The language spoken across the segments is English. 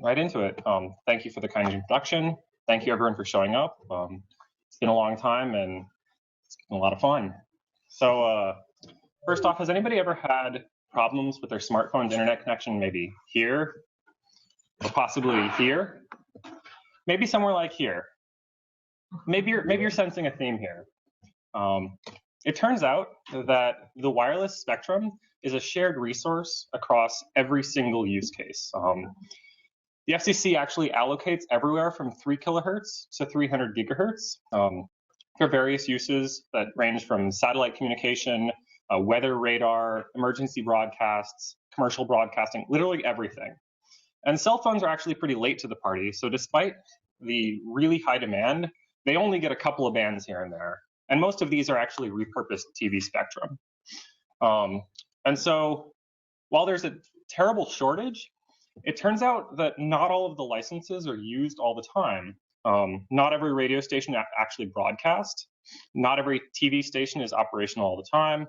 right into it. Thank you for the kind introduction. Thank you everyone for showing up. It's been a long time and it's been a lot of fun. So first off, has anybody ever had problems with their smartphone's internet connection, maybe here or possibly here? Maybe somewhere like here. Maybe you're sensing a theme here. It turns out that the wireless spectrum is a shared resource across every single use case. The FCC actually allocates everywhere from 3 kilohertz to 300 gigahertz for various uses that range from satellite communication, weather radar, emergency broadcasts, commercial broadcasting, literally everything. And cell phones are actually pretty late to the party. So despite the really high demand, they only get a couple of bands here and there. And most of these are actually repurposed TV spectrum. And so while there's a terrible shortage, it turns out that not all of the licenses are used all the time. Not every radio station actually broadcasts. Not every TV station is operational all the time.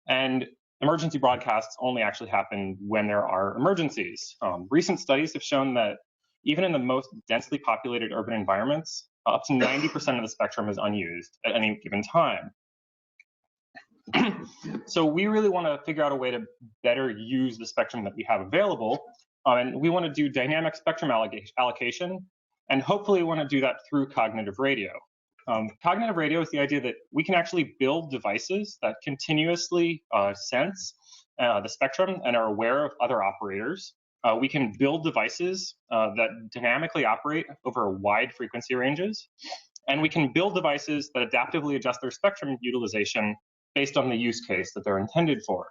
And emergency broadcasts only actually happen when there are emergencies. Recent studies have shown that even in the most densely populated urban environments, up to 90% of the spectrum is unused at any given time. So we really want to figure out a way to better use the spectrum that we have available. And we want to do dynamic spectrum allocation. And hopefully we want to do that through cognitive radio. Cognitive radio is the idea that we can actually build devices that continuously sense the spectrum and are aware of other operators. We can build devices that dynamically operate over wide frequency ranges. And we can build devices that adaptively adjust their spectrum utilization based on the use case that they're intended for.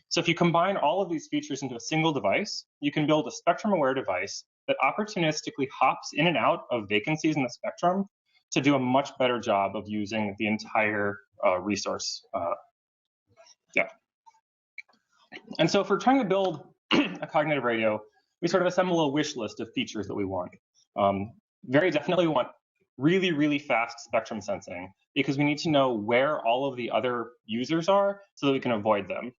So if you combine all of these features into a single device, you can build a spectrum-aware device that opportunistically hops in and out of vacancies in the spectrum to do a much better job of using the entire resource. And so if we're trying to build a cognitive radio, we sort of assemble a wish list of features that we want. Very definitely we want really, really fast spectrum sensing because we need to know where all of the other users are so that we can avoid them.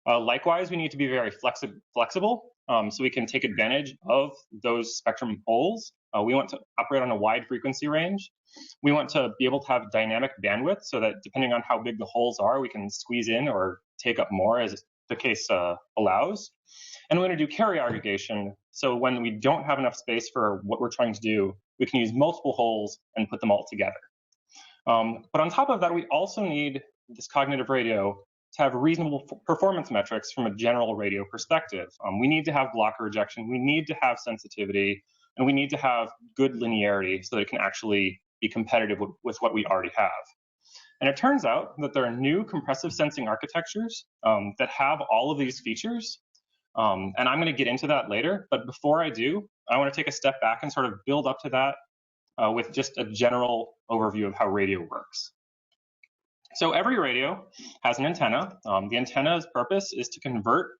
Likewise, we need to be very flexible so we can take advantage of those spectrum holes. We want to operate on a wide frequency range. We want to be able to have dynamic bandwidth so that depending on how big the holes are, we can squeeze in or take up more as the case allows. And we want to do carry aggregation. So when we don't have enough space for what we're trying to do, we can use multiple holes and put them all together. But on top of that, we also need this cognitive radio to have reasonable performance metrics from a general radio perspective. We need to have blocker rejection, we need to have sensitivity, and we need to have good linearity so that it can actually be competitive with what we already have. And it turns out that there are new compressive sensing architectures that have all of these features. And I'm going to get into that later. But before I do, I want to take a step back and sort of build up to that with just a general overview of how radio works. So every radio has an antenna. The antenna's purpose is to convert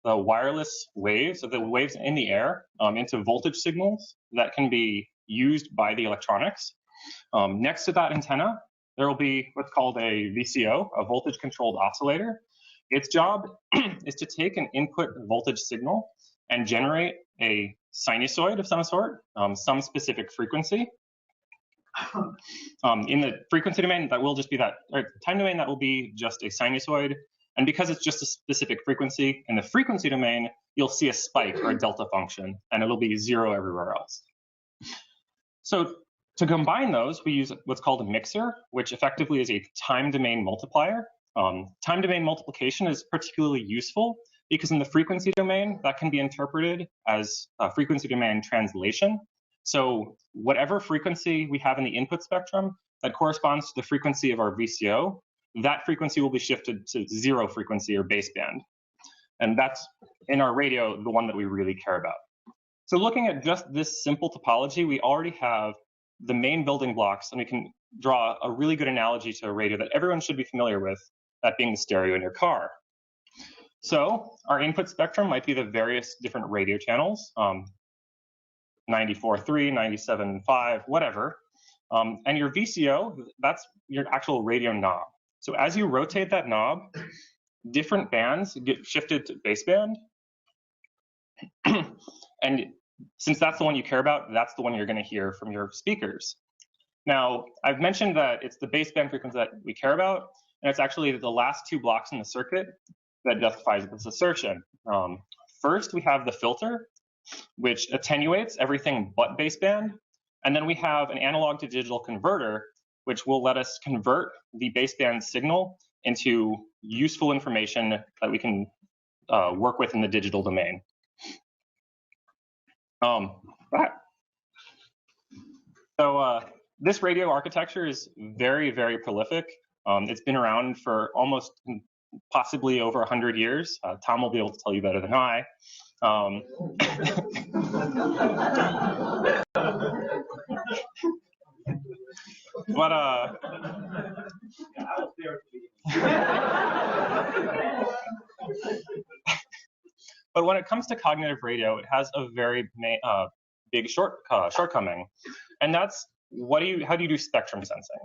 the wireless waves, so the waves in the air, into voltage signals that can be used by the electronics. Next to that antenna, there will be what's called a VCO, a voltage controlled oscillator. Its job is to take an input voltage signal and generate a sinusoid of some sort, some specific frequency. In the frequency domain, that will just be that, or time domain, that will be just a sinusoid. And because it's just a specific frequency, in the frequency domain, you'll see a spike or a delta function, and it'll be 0 everywhere else. So to combine those, we use what's called a mixer, which effectively is a time domain multiplier. Time domain multiplication is particularly useful because in the frequency domain, that can be interpreted as a frequency domain translation. So whatever frequency we have in the input spectrum that corresponds to the frequency of our VCO, that frequency will be shifted to 0 frequency or baseband. And that's, in our radio, the one that we really care about. So looking at just this simple topology, we already have the main building blocks, and we can draw a really good analogy to a radio that everyone should be familiar with, that being the stereo in your car. So our input spectrum might be the various different radio channels, 94.3, 97.5, whatever. And your VCO, that's your actual radio knob. So as you rotate that knob, different bands get shifted to baseband. And since that's the one you care about, that's the one you're going to hear from your speakers. Now, I've mentioned that it's the baseband frequency that we care about, and it's actually the last two blocks in the circuit that justifies this assertion. First, we have the filter, which attenuates everything but baseband, and then we have an analog to digital converter, which will let us convert the baseband signal into useful information that we can work with in the digital domain. This radio architecture is very, very prolific. It's been around for almost possibly over 100 years. Tom will be able to tell you better than I. But when it comes to cognitive radio, it has a very big shortcoming, and that's how do you do spectrum sensing?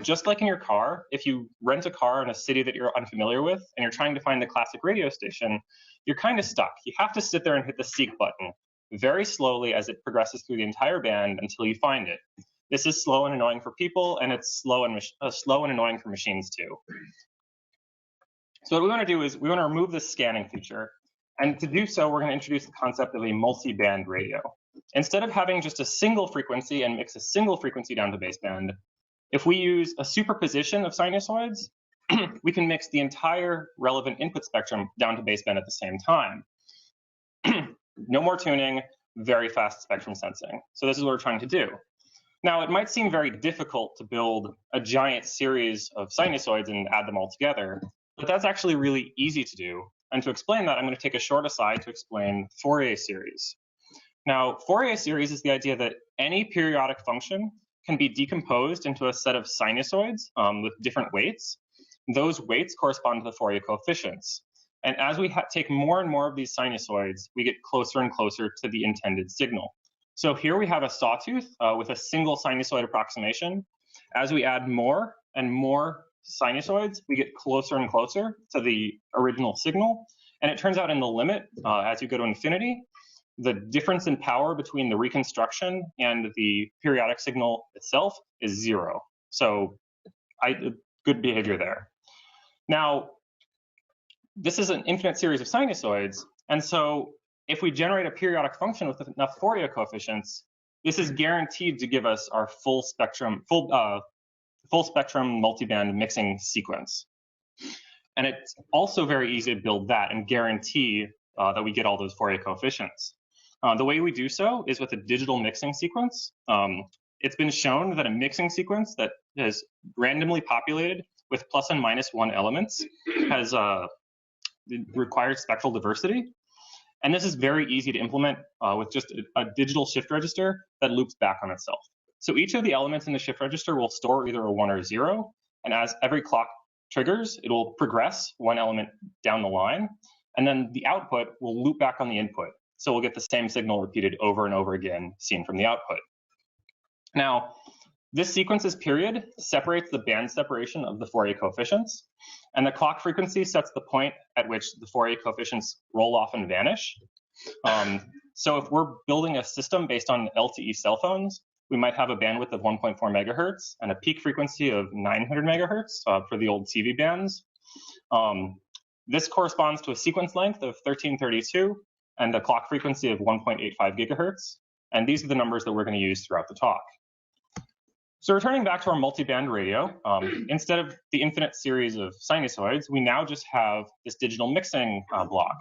Just like in your car, if you rent a car in a city that you're unfamiliar with and you're trying to find the classic radio station, you're kind of stuck. You have to sit there and hit the seek button very slowly as it progresses through the entire band until you find it. This is slow and annoying for people, and it's slow and annoying for machines too. So what we want to do is we want to remove this scanning feature. And to do so, we're going to introduce the concept of a multi-band radio. Instead of having just a single frequency and mix a single frequency down to baseband, if we use a superposition of sinusoids, we can mix the entire relevant input spectrum down to baseband at the same time. No more tuning, very fast spectrum sensing. So this is what we're trying to do. Now, it might seem very difficult to build a giant series of sinusoids and add them all together, but that's actually really easy to do. And to explain that, I'm going to take a short aside to explain Fourier series. Now, Fourier series is the idea that any periodic function can be decomposed into a set of sinusoids with different weights. Those weights correspond to the Fourier coefficients. And as we take more and more of these sinusoids, we get closer and closer to the intended signal. So here we have a sawtooth with a single sinusoid approximation. As we add more and more sinusoids, we get closer and closer to the original signal. And it turns out in the limit, as you go to infinity, the difference in power between the reconstruction and the periodic signal itself is 0. So good behavior there. Now, this is an infinite series of sinusoids. And so if we generate a periodic function with enough Fourier coefficients, this is guaranteed to give us our full spectrum multiband mixing sequence. And it's also very easy to build that and guarantee that we get all those Fourier coefficients. The way we do so is with a digital mixing sequence. It's been shown that a mixing sequence that is randomly populated with plus and minus 1 elements has required spectral diversity. And this is very easy to implement with just a digital shift register that loops back on itself. So each of the elements in the shift register will store either a 1 or a 0. And as every clock triggers, it will progress one element down the line. And then the output will loop back on the input. So we'll get the same signal repeated over and over again, seen from the output. Now, this sequence's period separates the band separation of the Fourier coefficients. And the clock frequency sets the point at which the Fourier coefficients roll off and vanish. So if we're building a system based on LTE cell phones, we might have a bandwidth of 1.4 megahertz and a peak frequency of 900 megahertz for the old TV bands. This corresponds to a sequence length of 1332 and a clock frequency of 1.85 gigahertz. And these are the numbers that we're going to use throughout the talk. So returning back to our multiband radio, instead of the infinite series of sinusoids, we now just have this digital mixing block.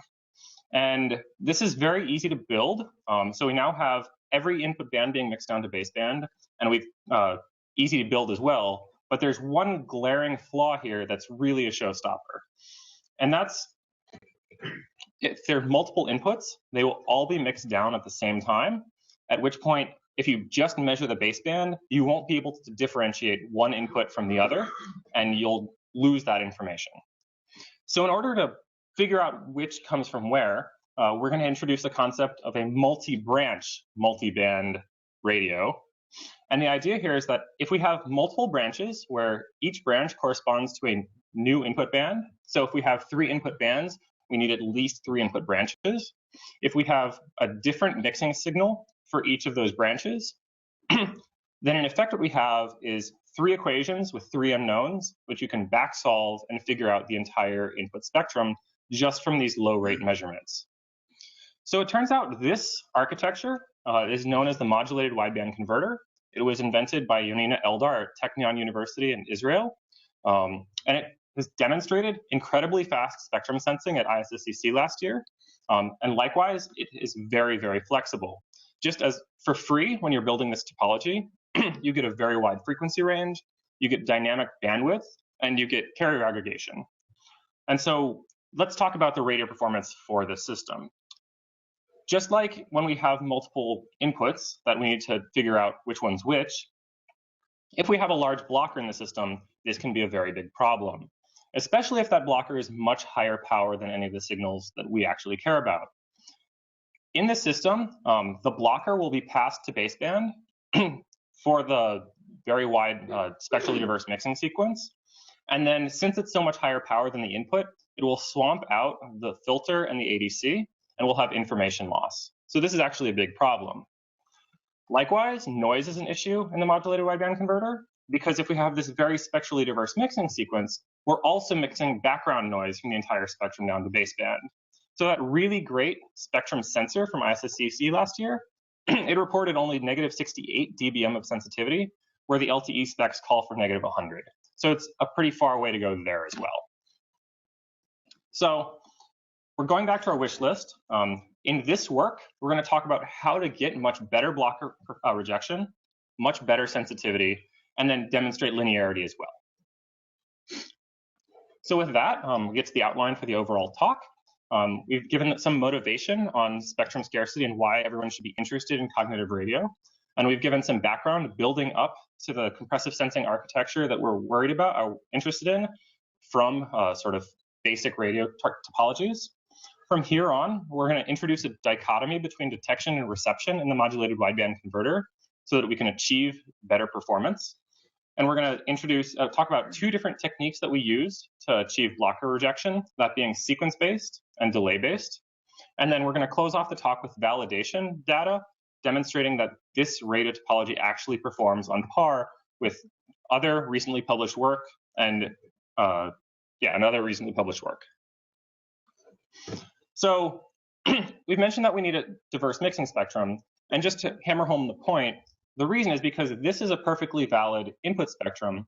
And this is very easy to build. So we now have every input band being mixed down to baseband, and we've easy to build as well. But there's one glaring flaw here that's really a showstopper. And that's if there are multiple inputs, they will all be mixed down at the same time, at which point, if you just measure the baseband, you won't be able to differentiate one input from the other, and you'll lose that information. So in order to figure out which comes from where, we're going to introduce the concept of a multi-branch multiband radio. And the idea here is that if we have multiple branches where each branch corresponds to a new input band, so if we have 3 input bands we need at least 3 input branches. If we have a different mixing signal for each of those branches, then in effect what we have is 3 equations with 3 unknowns, which you can back solve and figure out the entire input spectrum just from these low rate measurements. So it turns out this architecture is known as the modulated wideband converter. It was invented by Yonina Eldar at Technion University in Israel. And it has demonstrated incredibly fast spectrum sensing at ISSCC last year. And likewise, it is very, very flexible. Just as for free, when you're building this topology, you get a very wide frequency range, you get dynamic bandwidth, and you get carrier aggregation. And so let's talk about the radio performance for this system. Just like when we have multiple inputs that we need to figure out which one's which, if we have a large blocker in the system, this can be a very big problem, especially if that blocker is much higher power than any of the signals that we actually care about. In this system, the blocker will be passed to baseband for the very wide spectrally diverse mixing sequence. And then since it's so much higher power than the input, it will swamp out the filter and the ADC, and we'll have information loss. So this is actually a big problem. Likewise, noise is an issue in the modulated wideband converter, because if we have this very spectrally diverse mixing sequence, we're also mixing background noise from the entire spectrum down to baseband. So that really great spectrum sensor from ISSCC last year, it reported only -68 dBm of sensitivity, where the LTE specs call for -100. So it's a pretty far way to go there as well. So we're going back to our wish list. In this work, we're going to talk about how to get much better blocker rejection, much better sensitivity, and then demonstrate linearity as well. So with that, we get to the outline for the overall talk. We've given some motivation on spectrum scarcity and why everyone should be interested in cognitive radio. And we've given some background building up to the compressive sensing architecture that we're worried about, or interested in, from sort of basic radio topologies. From here on, we're going to introduce a dichotomy between detection and reception in the modulated wideband converter so that we can achieve better performance. And we're going to introduce, talk about 2 different techniques that we use to achieve blocker rejection, that being sequence-based and delay-based. And then we're going to close off the talk with validation data, demonstrating that this radio topology actually performs on par with other recently published work and another recently published work. So we've mentioned that we need a diverse mixing spectrum. And just to hammer home the point, the reason is because this is a perfectly valid input spectrum,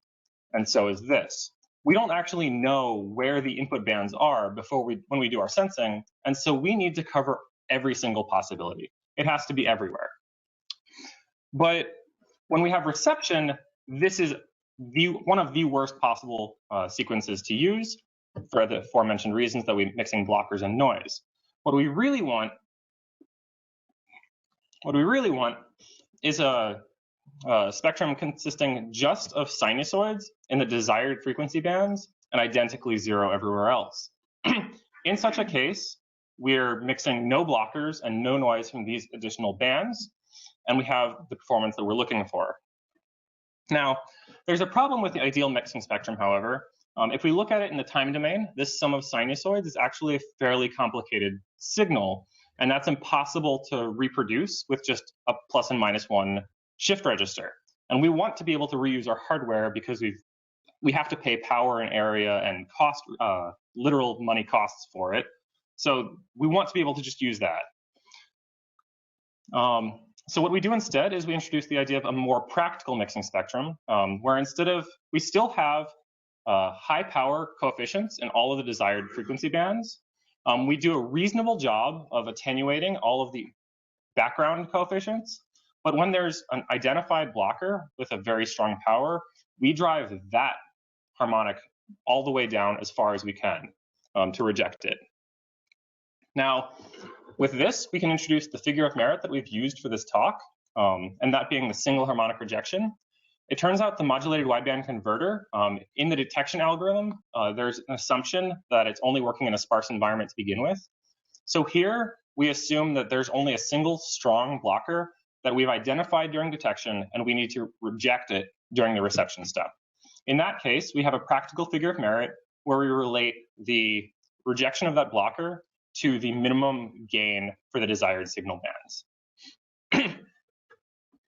and so is this. We don't actually know where the input bands are when we do our sensing, and so we need to cover every single possibility. It has to be everywhere. But when we have reception, this is one of the worst possible sequences to use for the aforementioned reasons that we're mixing blockers and noise. What we really want is a spectrum consisting just of sinusoids in the desired frequency bands and identically 0 everywhere else. In such a case, we're mixing no blockers and no noise from these additional bands, and we have the performance that we're looking for. Now, there's a problem with the ideal mixing spectrum, however. If we look at it in the time domain, this sum of sinusoids is actually a fairly complicated signal, and that's impossible to reproduce with just a plus and minus 1 shift register. And we want to be able to reuse our hardware because we have to pay power and area and cost, literal money costs for it. So we want to be able to just use that. So what we do instead is we introduce the idea of a more practical mixing spectrum, where we still have high power coefficients in all of the desired frequency bands. We do a reasonable job of attenuating all of the background coefficients, but when there's an identified blocker with a very strong power, we drive that harmonic all the way down as far as we can to reject it. Now, with this, we can introduce the figure of merit that we've used for this talk, and that being the single harmonic rejection. It turns out the modulated wideband converter, in the detection algorithm, there's an assumption that it's only working in a sparse environment to begin with. So here, we assume that there's only a single strong blocker that we've identified during detection, and we need to reject it during the reception step. In that case, we have a practical figure of merit where we relate the rejection of that blocker to the minimum gain for the desired signal bands.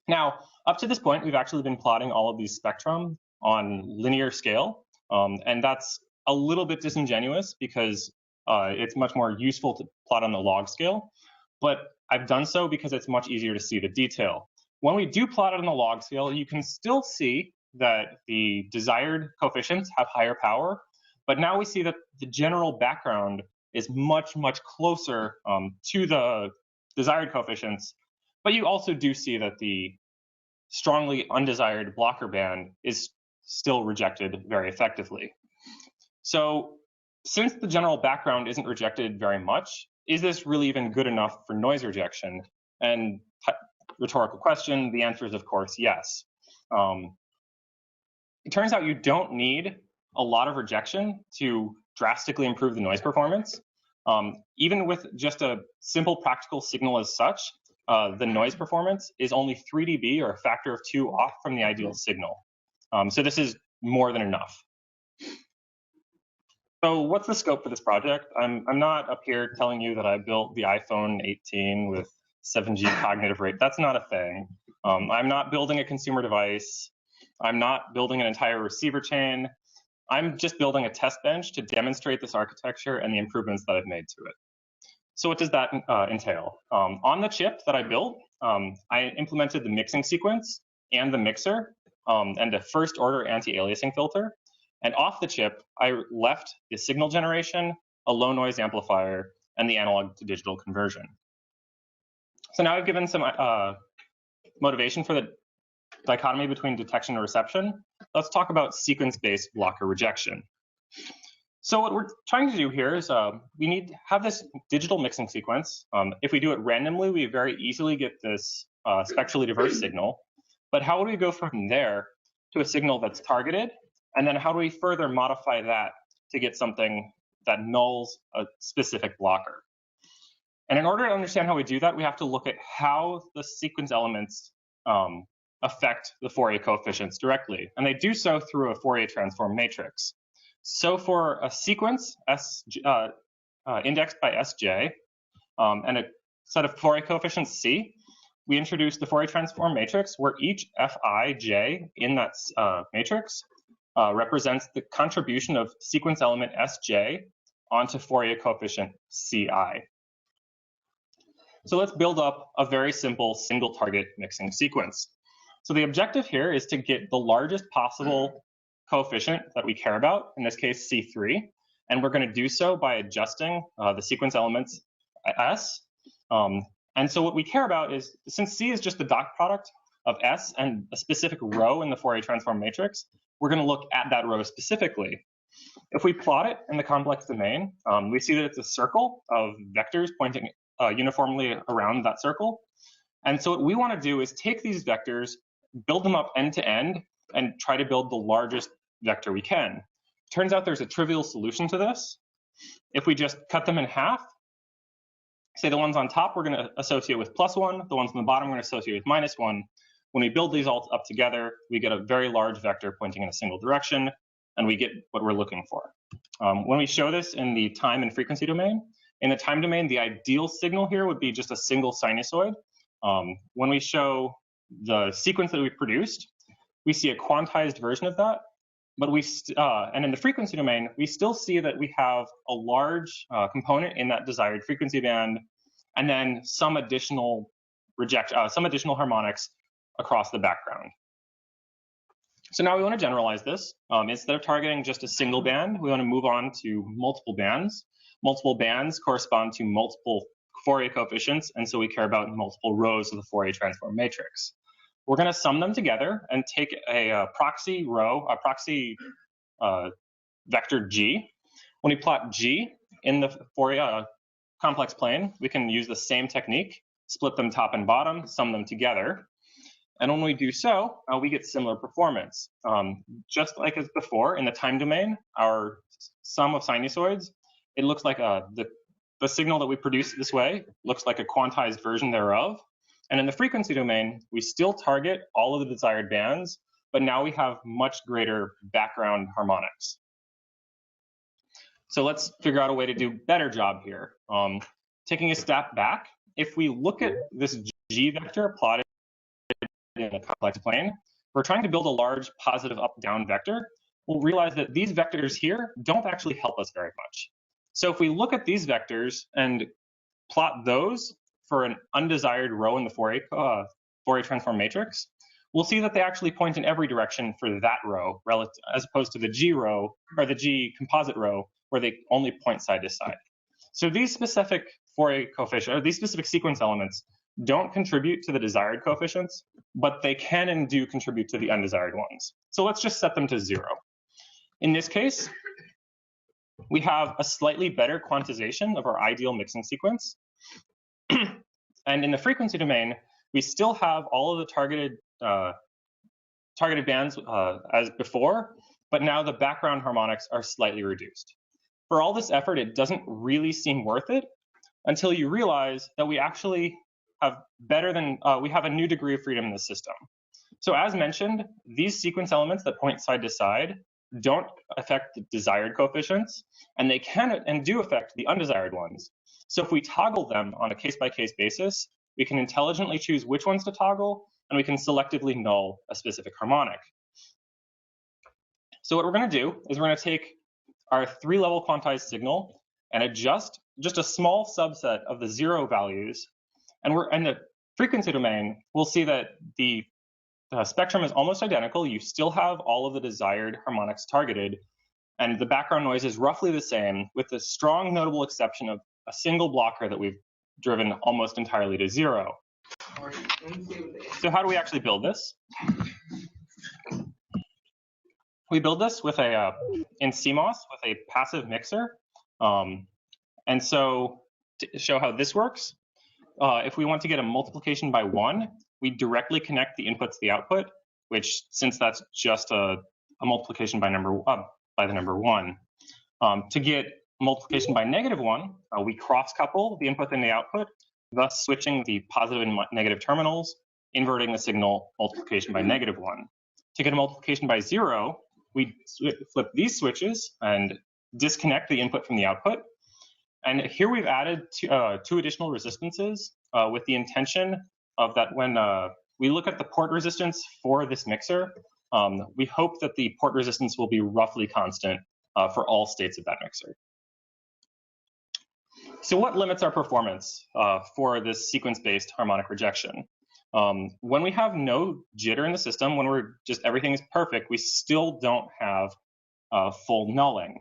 Now, up to this point, we've actually been plotting all of these spectrum on linear scale, and that's a little bit disingenuous because it's much more useful to plot on the log scale, but I've done so because it's much easier to see the detail. When we do plot it on the log scale, you can still see that the desired coefficients have higher power, but now we see that the general background is much, much closer to the desired coefficients, but you also do see that the strongly undesired blocker band is still rejected very effectively. So since the general background isn't rejected very much, is this really even good enough for noise rejection? And rhetorical question, the answer is, of course, yes. It turns out you don't need a lot of rejection to drastically improve the noise performance. Even with just a simple practical signal as such, the noise performance is only 3 dB, or a factor of 2 off from the ideal signal. So this is more than enough. So what's the scope for this project? I'm not up here telling you that I built the iPhone 18 with 7G cognitive rate. That's not a thing. I'm not building a consumer device. I'm not building an entire receiver chain. I'm just building a test bench to demonstrate this architecture and the improvements that I've made to it. So what does that entail? On the chip that I built, I implemented the mixing sequence and the mixer and a first order anti-aliasing filter. And off the chip, I left the signal generation, a low noise amplifier, and the analog to digital conversion. So now I've given some motivation for the dichotomy between detection and reception. Let's talk about sequence-based blocker rejection. So what we're trying to do here is we need to have this digital mixing sequence. If we do it randomly, we very easily get this spectrally diverse signal. But how would we go from there to a signal that's targeted? And then how do we further modify that to get something that nulls a specific blocker? And in order to understand how we do that, we have to look at how the sequence elements affect the Fourier coefficients directly. And they do so through a Fourier transform matrix. So for a sequence indexed by Sj and a set of Fourier coefficients C, we introduce the Fourier transform matrix where each Fij in that matrix represents the contribution of sequence element Sj onto Fourier coefficient Ci. So let's build up a very simple single target mixing sequence. So the objective here is to get the largest possible coefficient that we care about, in this case C3, and we're going to do so by adjusting the sequence elements S. And so what we care about is, since C is just the dot product of S and a specific row in the Fourier transform matrix, we're going to look at that row specifically. If we plot it in the complex domain, we see that it's a circle of vectors pointing uniformly around that circle. And so what we want to do is take these vectors, build them up end to end, and try to build the largest vector we can. Turns out there's a trivial solution to this. If we just cut them in half, say the ones on top we're going to associate with +1, the ones on the bottom we're going to associate with -1. When we build these all up together, we get a very large vector pointing in a single direction, and we get what we're looking for. When we show this in the time and frequency domain, in the time domain, the ideal signal here would be just a single sinusoid. When we show the sequence that we produced, we see a quantized version of that, but and in the frequency domain, we still see that we have a large component in that desired frequency band, and then some additional harmonics across the background. So now we want to generalize this. Instead of targeting just a single band, we want to move on to multiple bands. Multiple bands correspond to multiple Fourier coefficients, and so we care about multiple rows of the Fourier transform matrix. We're going to sum them together and take a proxy vector G. When we plot G in the Fourier complex plane, we can use the same technique, split them top and bottom, sum them together. And when we do so, we get similar performance. Just like as before, in the time domain, our sum of sinusoids, it looks like the signal that we produce this way looks like a quantized version thereof. And in the frequency domain, we still target all of the desired bands, but now we have much greater background harmonics. So let's figure out a way to do a better job here. Taking a step back, if we look at this G vector plotted in a complex plane, we're trying to build a large positive up-down vector. We'll realize that these vectors here don't actually help us very much. So if we look at these vectors and plot those for an undesired row in the Fourier transform matrix, we'll see that they actually point in every direction for that row, as opposed to the G row, or the G composite row, where they only point side to side. So these specific Fourier coefficients, or these specific sequence elements, don't contribute to the desired coefficients, but they can and do contribute to the undesired ones. So let's just set them to 0. In this case, we have a slightly better quantization of our ideal mixing sequence. And in the frequency domain, we still have all of the targeted bands as before, but now the background harmonics are slightly reduced. For all this effort, it doesn't really seem worth it until you realize that we actually have we have a new degree of freedom in the system. So as mentioned, these sequence elements that point side to side don't affect the desired coefficients, and they can and do affect the undesired ones. So if we toggle them on a case-by-case basis, we can intelligently choose which ones to toggle, and we can selectively null a specific harmonic. So what we're going to do is we're going to take our 3-level quantized signal and adjust just a small subset of the 0 values. And we're in the frequency domain, we'll see that the spectrum is almost identical. You still have all of the desired harmonics targeted, and the background noise is roughly the same, with the strong notable exception of a single blocker that we've driven almost entirely to 0. So how do we actually build this? We build this with in CMOS with a passive mixer. And so to show how this works, if we want to get a multiplication by 1, we directly connect the input to the output, which, since that's just a multiplication by the number 1. To get multiplication by -1, we cross-couple the input and the output, thus switching the positive and negative terminals, inverting the signal multiplication by -1. To get a multiplication by 0, we flip these switches and disconnect the input from the output. And here we've added 2 additional resistances with the intention of that when we look at the port resistance for this mixer, we hope that the port resistance will be roughly constant for all states of that mixer. So what limits our performance for this sequence-based harmonic rejection? When we have no jitter in the system, when everything is perfect, we still don't have full nulling.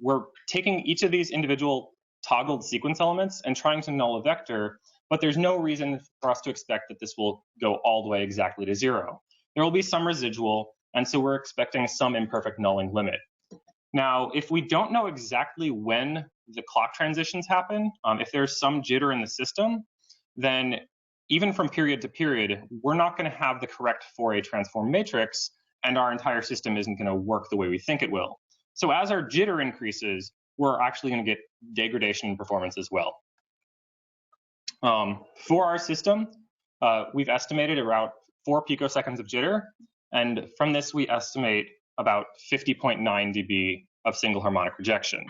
We're taking each of these individual toggled sequence elements and trying to null a vector, but there's no reason for us to expect that this will go all the way exactly to 0. There will be some residual, and so we're expecting some imperfect nulling limit. Now, if we don't know exactly when the clock transitions happen, if there's some jitter in the system, then even from period to period, we're not going to have the correct Fourier transform matrix, and our entire system isn't going to work the way we think it will. So as our jitter increases, we're actually going to get degradation in performance as well. For our system, we've estimated around 4 picoseconds of jitter, and from this we estimate about 50.9 dB of single harmonic rejection.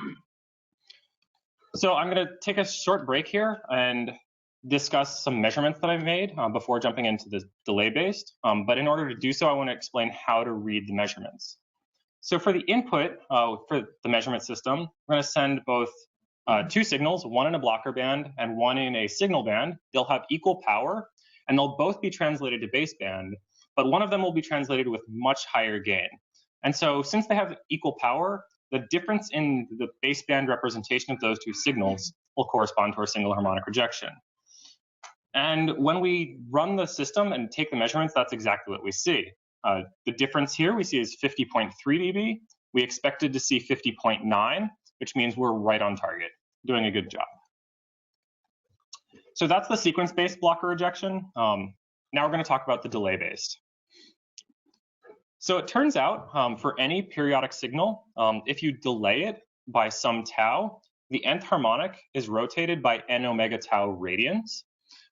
So I'm going to take a short break here and discuss some measurements that I've made before jumping into the delay-based. But in order to do so, I want to explain how to read the measurements. So for the input for the measurement system, we're going to send both 2 signals, one in a blocker band and one in a signal band. They'll have equal power, and they'll both be translated to baseband, but one of them will be translated with much higher gain. And so since they have equal power, the difference in the baseband representation of those 2 signals will correspond to our single harmonic rejection. And when we run the system and take the measurements, that's exactly what we see. The difference here we see is 50.3 dB. We expected to see 50.9, which means we're right on target, doing a good job. So that's the sequence-based blocker rejection. Now we're going to talk about the delay-based. So it turns out for any periodic signal, if you delay it by some tau, the nth harmonic is rotated by n omega tau radians,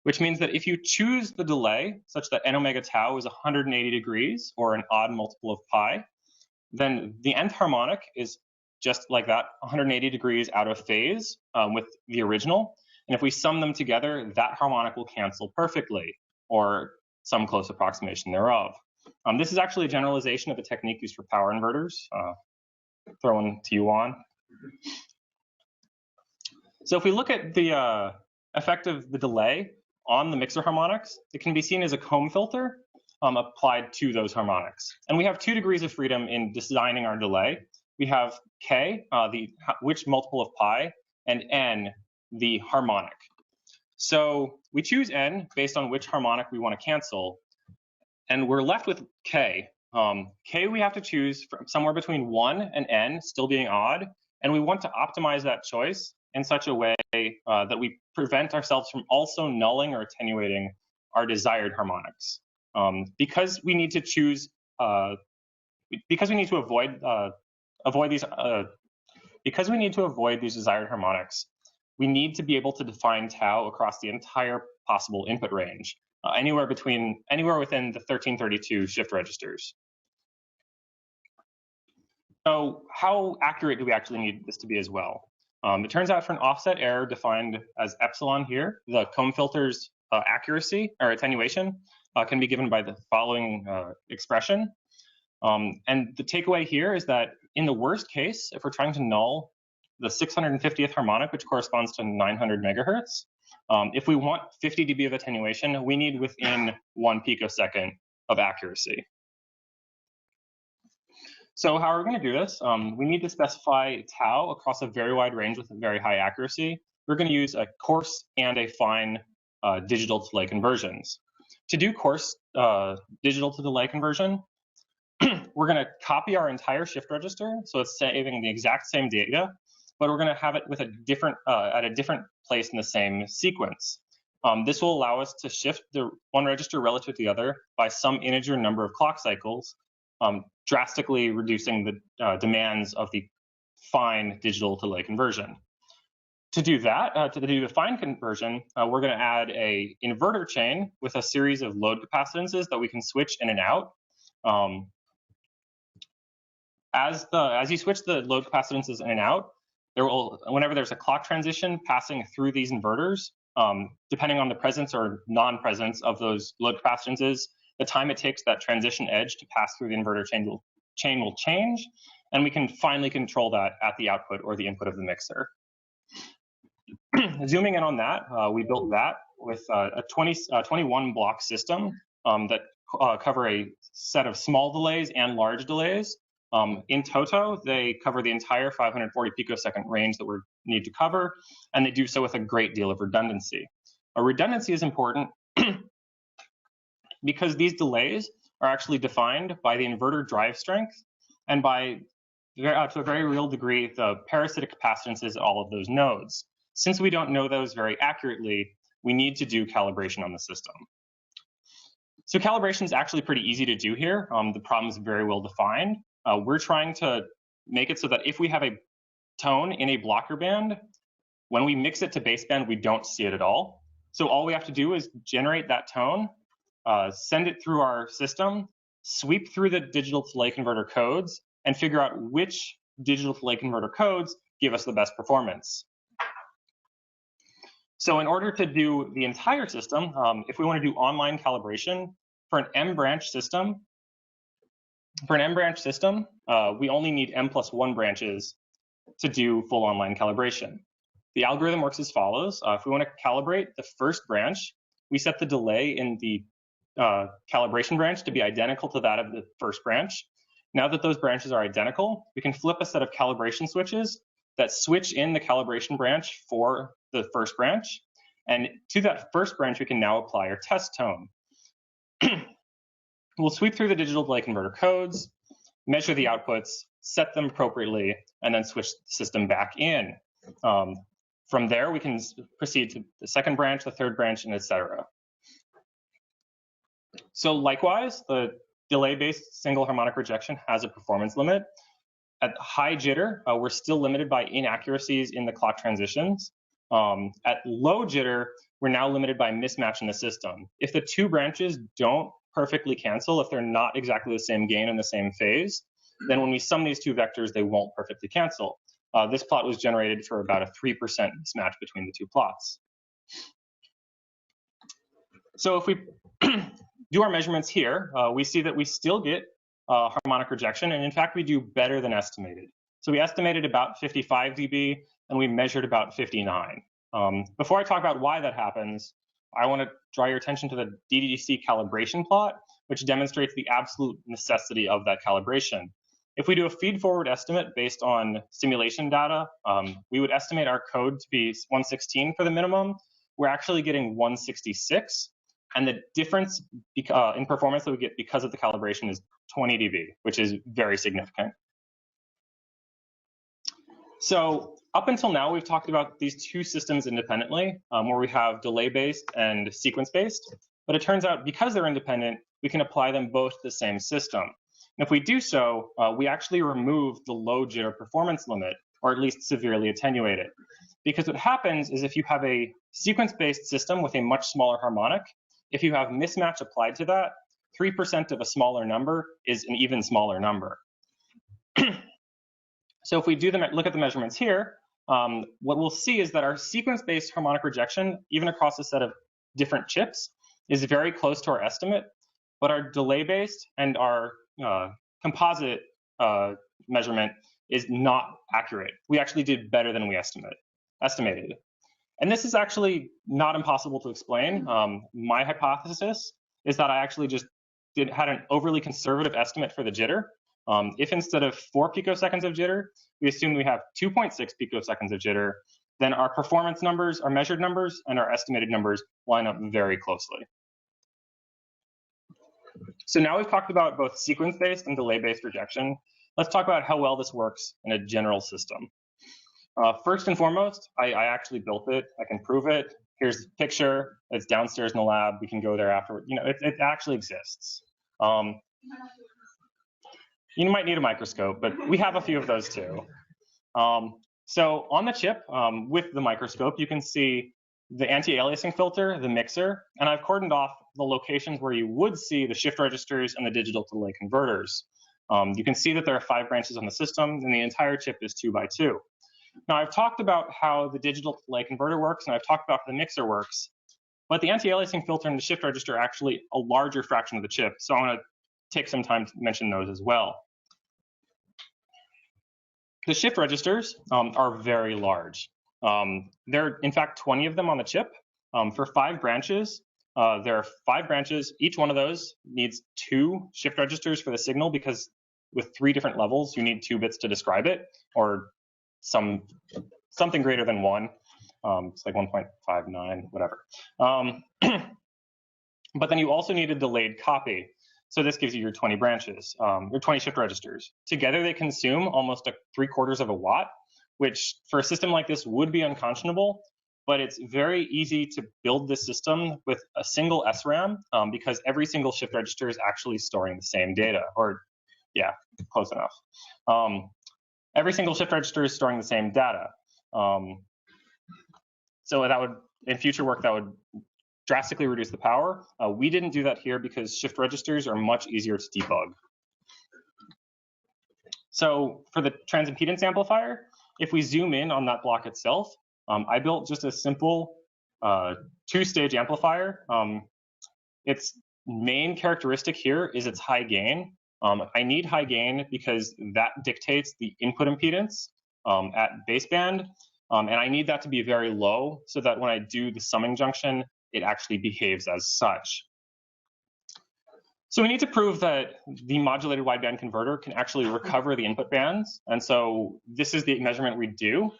which means that if you choose the delay such that n omega tau is 180 degrees or an odd multiple of pi, then the nth harmonic is just like that, 180 degrees out of phase with the original. And if we sum them together, that harmonic will cancel perfectly, or some close approximation thereof. This is actually a generalization of a technique used for power inverters. Throwing to you on. So if we look at the effect of the delay on the mixer harmonics, it can be seen as a comb filter applied to those harmonics. And we have 2 degrees of freedom in designing our delay. We have k, which multiple of pi, and n, the harmonic. So we choose n based on which harmonic we want to cancel, and we're left with k. K we have to choose from somewhere between 1 and n, still being odd, and we want to optimize that choice in such a way that we prevent ourselves from also nulling or attenuating our desired harmonics. Because we need to choose, because we need to avoid these desired harmonics, we need to be able to define tau across the entire possible input range, anywhere within the 1332 shift registers. So how accurate do we actually need this to be as well? It turns out for an offset error defined as epsilon here, the comb filter's accuracy or attenuation can be given by the following expression. And the takeaway here is that in the worst case, if we're trying to null the 650th harmonic, which corresponds to 900 megahertz, if we want 50 dB of attenuation, we need within 1 picosecond of accuracy. So how are we going to do this? We need to specify tau across a very wide range with a very high accuracy. We're going to use a coarse and a fine digital to delay conversions. To do coarse digital to delay conversion, we're going to copy our entire shift register, so it's saving the exact same data, but we're going to have it with a different at a different place in the same sequence. This will allow us to shift the one register relative to the other by some integer number of clock cycles, drastically reducing the demands of the fine digital to delay conversion. To do that, to do the fine conversion, we're going to add a inverter chain with a series of load capacitances that we can switch in and out. As you switch the load capacitances in and out, whenever there's a clock transition passing through these inverters, depending on the presence or non-presence of those load capacitances, the time it takes that transition edge to pass through the inverter chain will change, and we can finally control that at the output or the input of the mixer. Zooming in on that, we built that with a 21 block system that cover a set of small delays and large delays. In toto, they cover the entire 540 picosecond range that we need to cover, and they do so with a great deal of redundancy. Redundancy is important because these delays are actually defined by the inverter drive strength and by, to a very real degree, the parasitic capacitances at all of those nodes. Since we don't know those very accurately, we need to do calibration on the system. So calibration is actually pretty easy to do here. The problem is very well defined. We're trying to make it so that if we have a tone in a blocker band, when we mix it to baseband, we don't see it at all. So all we have to do is generate that tone, send it through our system, sweep through the digital to delay converter codes, and figure out which digital to delay converter codes give us the best performance. So in order to do the entire system, if we want to do online calibration for an M-branch system, we only need M+1 branches to do full online calibration. The algorithm works as follows. If we want to calibrate the first branch, we set the delay in the calibration branch to be identical to that of the first branch. Now that those branches are identical, we can flip a set of calibration switches that switch in the calibration branch for the first branch. And to that first branch, we can now apply our test tone. We'll sweep through the digital delay converter codes, measure the outputs, set them appropriately, and then switch the system back in. From there, we can proceed to the second branch, the third branch, and etc. So likewise, the delay-based single harmonic rejection has a performance limit. At high jitter, we're still limited by inaccuracies in the clock transitions. At low jitter, we're now limited by mismatch in the system. If the two branches don't perfectly cancel, if they're not exactly the same gain in the same phase, then when we sum these two vectors, they won't perfectly cancel. This plot was generated for about a 3% mismatch between the two plots. So if we do our measurements here, we see that we still get harmonic rejection, and in fact, we do better than estimated. So we estimated about 55 dB, and we measured about 59. Before I talk about why that happens, I want to draw your attention to the DDC calibration plot, which demonstrates the absolute necessity of that calibration. If we do a feed-forward estimate based on simulation data, we would estimate our code to be 116 for the minimum. We're actually getting 166, and the difference in performance that we get because of the calibration is 20 dB, which is very significant. So up until now, we've talked about these two systems independently, where we have delay-based and sequence-based. But it turns out because they're independent, we can apply them both to the same system. And if we do so, we actually remove the low jitter performance limit, or at least severely attenuate it. Because what happens is if you have a sequence-based system with a much smaller harmonic, if you have mismatch applied to that, 3% of a smaller number is an even smaller number. So if we do look at the measurements here, what we'll see is that our sequence-based harmonic rejection, even across a set of different chips, is very close to our estimate, but our delay-based and our composite measurement is not accurate. We actually did better than we estimated. And this is actually not impossible to explain. My hypothesis is that I actually just had an overly conservative estimate for the jitter. If instead of 4 picoseconds of jitter, we assume we have 2.6 picoseconds of jitter, then our performance numbers, our measured numbers, and our estimated numbers line up very closely. So now we've talked about both sequence-based and delay-based rejection. Let's talk about how well this works in a general system. First and foremost, I actually built it. I can prove it. Here's the picture. It's downstairs in the lab. We can go there afterward. You know, it actually exists. You might need a microscope, but we have a few of those too. So on the chip, with the microscope, you can see the anti-aliasing filter, the mixer, and I've cordoned off the locations where you would see the shift registers and the digital to delay converters. You can see that there are 5 branches on the system, and the entire chip is 2 by 2. Now, I've talked about how the digital to delay converter works, and I've talked about how the mixer works, but the anti-aliasing filter and the shift register are actually a larger fraction of the chip, so I'm going to take some time to mention those as well. The shift registers are very large. There are, in fact, 20 of them on the chip. For 5 branches, there are 5 branches. Each one of those needs 2 shift registers for the signal, because with 3 different levels, you need 2 bits to describe it, or something greater than 1. It's like 1.59, whatever. But then you also need a delayed copy. So this gives you your 20 branches, your 20 shift registers. Together, they consume almost 3/4 of a watt, which for a system like this would be unconscionable, but it's very easy to build this system with a single SRAM because every single shift register is actually storing the same data, or yeah, close enough. Every single shift register is storing the same data. So that would, in future work, that would drastically reduce the power. We didn't do that here because shift registers are much easier to debug. So for the transimpedance amplifier, if we zoom in on that block itself, I built just a simple 2-stage amplifier. Its main characteristic here is its high gain. I need high gain because that dictates the input impedance at baseband, and I need that to be very low so that when I do the summing junction, it actually behaves as such. So we need to prove that the modulated wideband converter can actually recover the input bands. And so this is the measurement we do.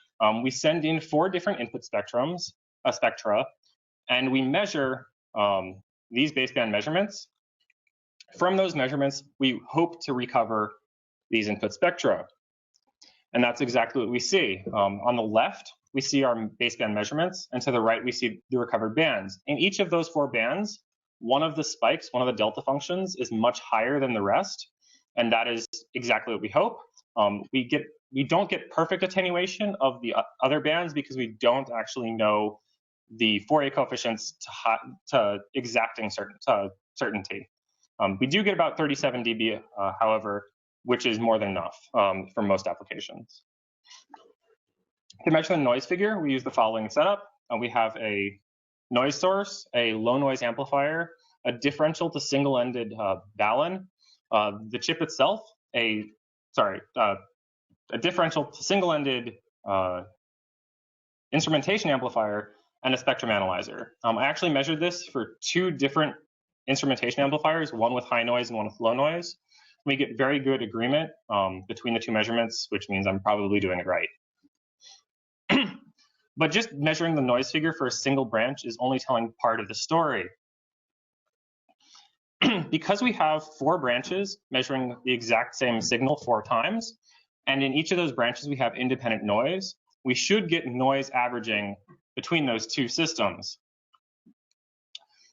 We send in 4 different input spectra, and we measure these baseband measurements. From those measurements, we hope to recover these input spectra. And that's exactly what we see. On the left, we see our baseband measurements, and to the right, we see the recovered bands. In each of those 4 bands, one of the spikes, one of the delta functions, is much higher than the rest, and that is exactly what we hope. We don't get perfect attenuation of the other bands because we don't actually know the Fourier coefficients to exacting certainty. We do get about 37 dB, however, which is more than enough for most applications. To measure the noise figure, we use the following setup. We have a noise source, a low noise amplifier, a differential to single-ended balun, the chip itself, a differential to single-ended instrumentation amplifier, and a spectrum analyzer. I actually measured this for 2 different instrumentation amplifiers, one with high noise and one with low noise. We get very good agreement between the 2 measurements, which means I'm probably doing it right. But just measuring the noise figure for a single branch is only telling part of the story. Because we have 4 branches measuring the exact same signal 4 times, and in each of those branches we have independent noise, we should get noise averaging between those 2 systems.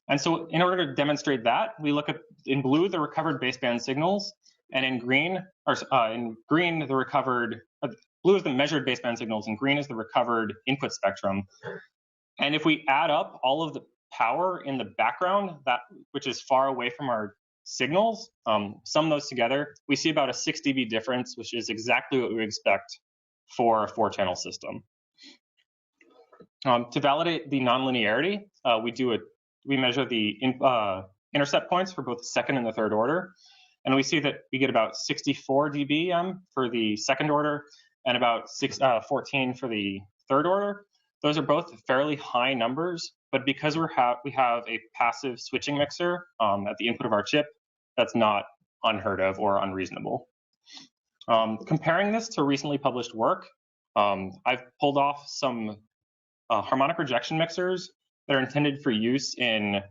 And so in order to demonstrate that, we look at, in blue, the recovered baseband signals, and in green, the recovered, blue is the measured baseband signals, and green is the recovered input spectrum. And if we add up all of the power in the background, which is far away from our signals, sum those together, we see about a 6 dB difference, which is exactly what we expect for a 4-channel system. To validate the nonlinearity, we measure the intercept points for both the second and the third order, and we see that we get about 64 dBm for the second order and about 14 for the third order. Those are both fairly high numbers, but because we have a passive switching mixer at the input of our chip, that's not unheard of or unreasonable. Comparing this to recently published work, I've pulled off some harmonic rejection mixers that are intended for use in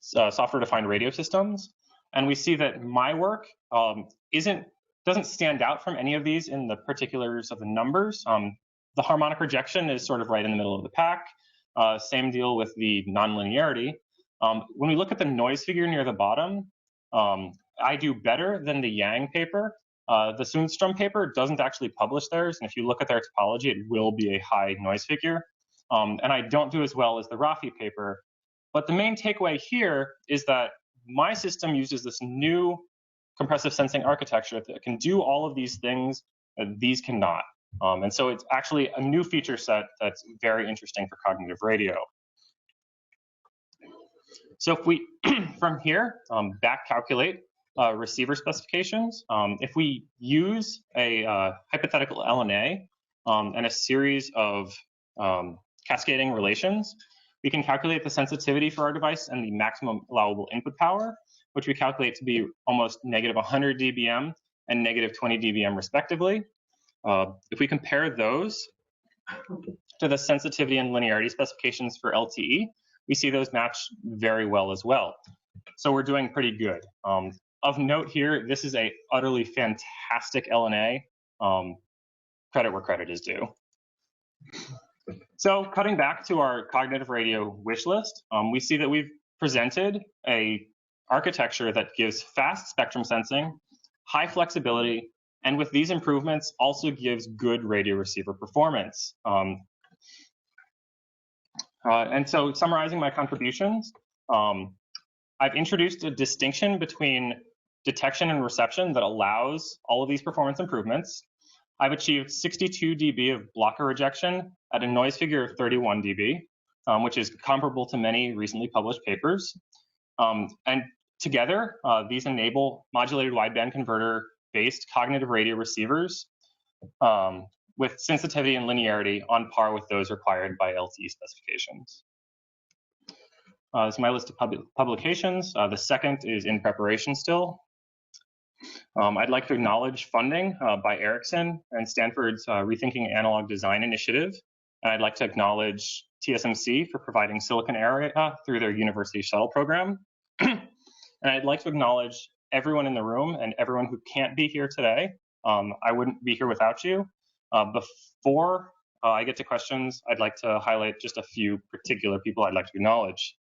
software-defined radio systems, and we see that my work doesn't stand out from any of these in the particulars of the numbers. The harmonic rejection is sort of right in the middle of the pack. Same deal with the nonlinearity. When we look at the noise figure near the bottom, I do better than the Yang paper. The Sundström paper doesn't actually publish theirs, and if you look at their topology, it will be a high noise figure. And I don't do as well as the Rafi paper. But the main takeaway here is that my system uses this new compressive sensing architecture that can do all of these things that these cannot. And so it's actually a new feature set that's very interesting for cognitive radio. So if we, from here, back calculate receiver specifications, if we use a hypothetical LNA and a series of cascading relations, we can calculate the sensitivity for our device and the maximum allowable input power, which we calculate to be almost negative 100 dBm and negative 20 dBm respectively. If we compare those to the sensitivity and linearity specifications for LTE, we see those match very well as well. So we're doing pretty good. Of note here, this is a utterly fantastic LNA. Credit where credit is due. So cutting back to our cognitive radio wish list, we see that we've presented a architecture that gives fast spectrum sensing, high flexibility, and with these improvements also gives good radio receiver performance. And so summarizing my contributions, I've introduced a distinction between detection and reception that allows all of these performance improvements. I've achieved 62 dB of blocker rejection at a noise figure of 31 dB, which is comparable to many recently published papers. And together, these enable modulated wideband converter-based cognitive radio receivers with sensitivity and linearity on par with those required by LTE specifications. So my list of publications. The second is in preparation still. I'd like to acknowledge funding by Ericsson and Stanford's Rethinking Analog Design Initiative. And I'd like to acknowledge TSMC for providing silicon area through their university shuttle program. And I'd like to acknowledge everyone in the room and everyone who can't be here today. I wouldn't be here without you. Before I get to questions, I'd like to highlight just a few particular people I'd like to acknowledge.